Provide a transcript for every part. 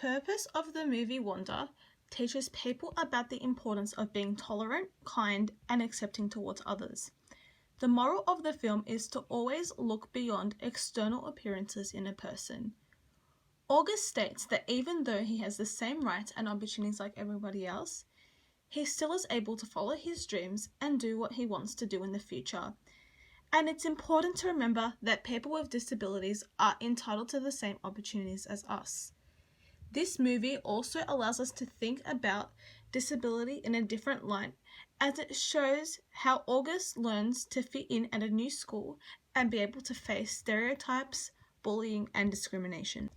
purpose of the movie Wonder teaches people about the importance of being tolerant, kind, and accepting towards others. The moral of the film is to always look beyond external appearances in a person. August states that even though he has the same rights and opportunities like everybody else, he still is able to follow his dreams and do what he wants to do in the future. And it's important to remember that people with disabilities are entitled to the same opportunities as us. This movie also allows us to think about disability in a different light, as it shows how August learns to fit in at a new school and be able to face stereotypes, bullying, and discrimination.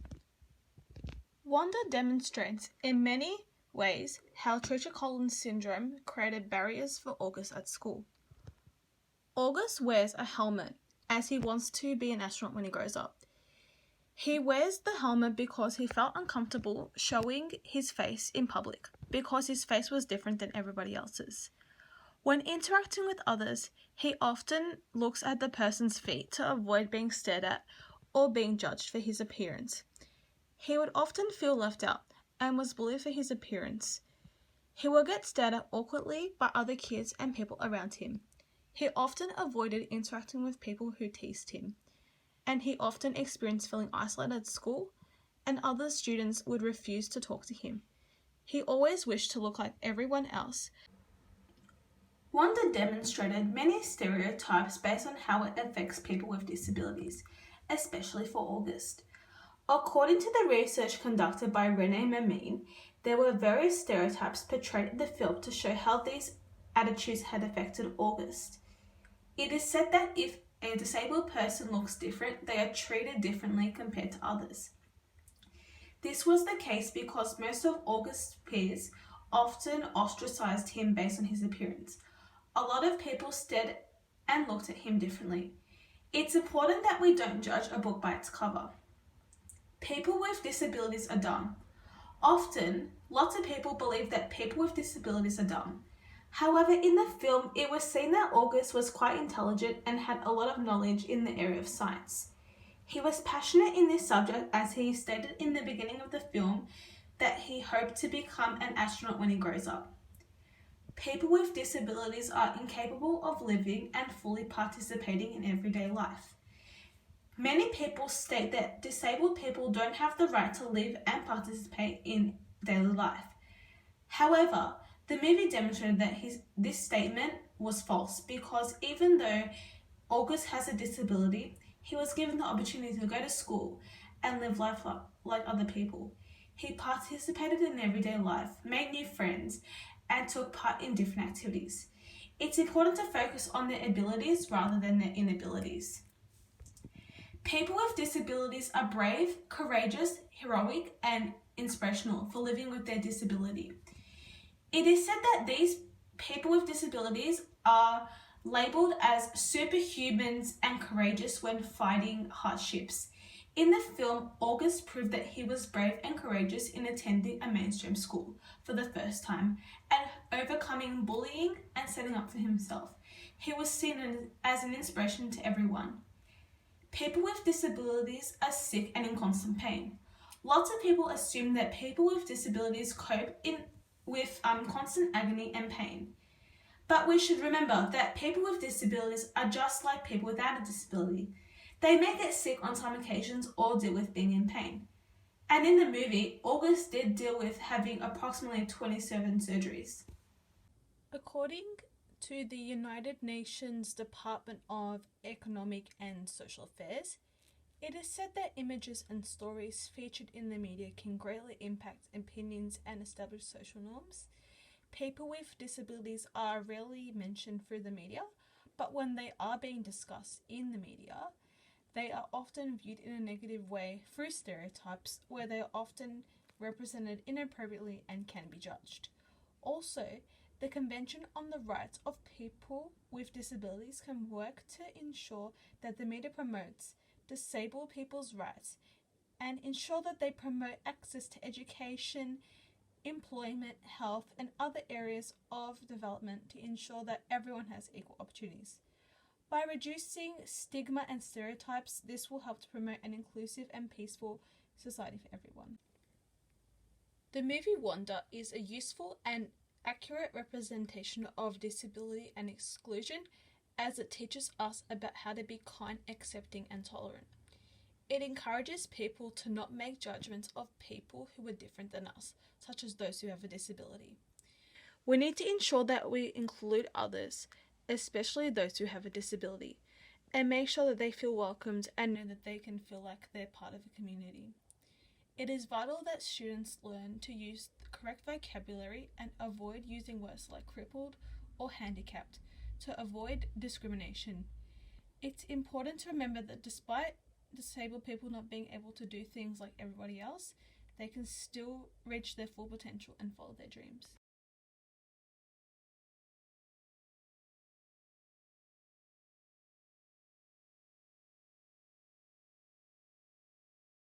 Wanda demonstrates in many ways how Treacher Collins syndrome created barriers for August at school. August wears a helmet as he wants to be an astronaut when he grows up. He wears the helmet because he felt uncomfortable showing his face in public because his face was different than everybody else's. When interacting with others, he often looks at the person's feet to avoid being stared at or being judged for his appearance. He would often feel left out and was bullied for his appearance. He would get stared at awkwardly by other kids and people around him. He often avoided interacting with people who teased him, and he often experienced feeling isolated at school, and other students would refuse to talk to him. He always wished to look like everyone else. Wanda demonstrated many stereotypes based on how it affects people with disabilities, especially for August. According to the research conducted by Renee Mamine, there were various stereotypes portrayed in the film to show how these attitudes had affected August. It is said that if a disabled person looks different, they are treated differently compared to others. This was the case because most of August's peers often ostracized him based on his appearance. A lot of people stared and looked at him differently. It's important that we don't judge a book by its cover. People with disabilities are dumb. Often, lots of people believe that people with disabilities are dumb. However, in the film, it was seen that August was quite intelligent and had a lot of knowledge in the area of science. He was passionate in this subject, as he stated in the beginning of the film that he hoped to become an astronaut when he grows up. People with disabilities are incapable of living and fully participating in everyday life. Many people state that disabled people don't have the right to live and participate in daily life. However, the movie demonstrated that this statement was false because even though August has a disability, he was given the opportunity to go to school and live life like other people. He participated in everyday life, made new friends, and took part in different activities. It's important to focus on their abilities rather than their inabilities. People with disabilities are brave, courageous, heroic, and inspirational for living with their disability. It is said that these people with disabilities are labelled as superhumans and courageous when fighting hardships. In the film, August proved that he was brave and courageous in attending a mainstream school for the first time and overcoming bullying and setting up for himself. He was seen as an inspiration to everyone. People with disabilities are sick and in constant pain. Lots of people assume that people with disabilities cope with constant agony and pain. But we should remember that people with disabilities are just like people without a disability. They may get sick on some occasions or deal with being in pain. And in the movie, August did deal with having approximately 27 surgeries. According to the United Nations Department of Economic and Social Affairs, it is said that images and stories featured in the media can greatly impact opinions and establish social norms. People with disabilities are rarely mentioned through the media, but when they are being discussed in the media, they are often viewed in a negative way through stereotypes where they are often represented inappropriately and can be judged. Also, the Convention on the Rights of People with Disabilities can work to ensure that the media promotes disabled people's rights and ensure that they promote access to education, employment, health, and other areas of development to ensure that everyone has equal opportunities. By reducing stigma and stereotypes, this will help to promote an inclusive and peaceful society for everyone. The movie Wonder is a useful and accurate representation of disability and exclusion as it teaches us about how to be kind, accepting, and tolerant. It encourages people to not make judgments of people who are different than us, such as those who have a disability. We need to ensure that we include others, especially those who have a disability, and make sure that they feel welcomed and know that they can feel like they're part of a community. It is vital that students learn to use the correct vocabulary and avoid using words like crippled or handicapped to avoid discrimination. It's important to remember that despite disabled people not being able to do things like everybody else, they can still reach their full potential and follow their dreams.